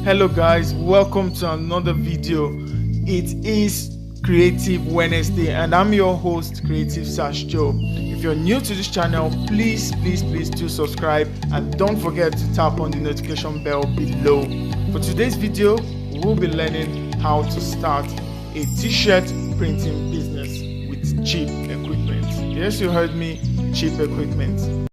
Hello guys, welcome to another video. It is Creative Wednesday and I'm your host Creative Joe. If you're new to this channel, please do subscribe and don't forget to tap on the notification bell below. For today's video, we'll be learning how to start a t-shirt printing business with cheap equipment. Yes, you heard me, cheap equipment.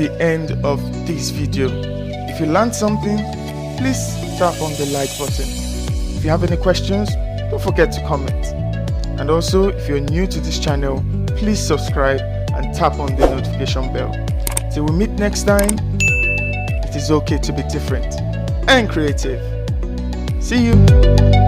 the end of this video. If you learned something, please tap on the like button. If you have any questions, don't forget to comment. And also, if you're new to this channel, please subscribe and tap on the notification bell. Till we meet next time, it is okay to be different and creative. See you.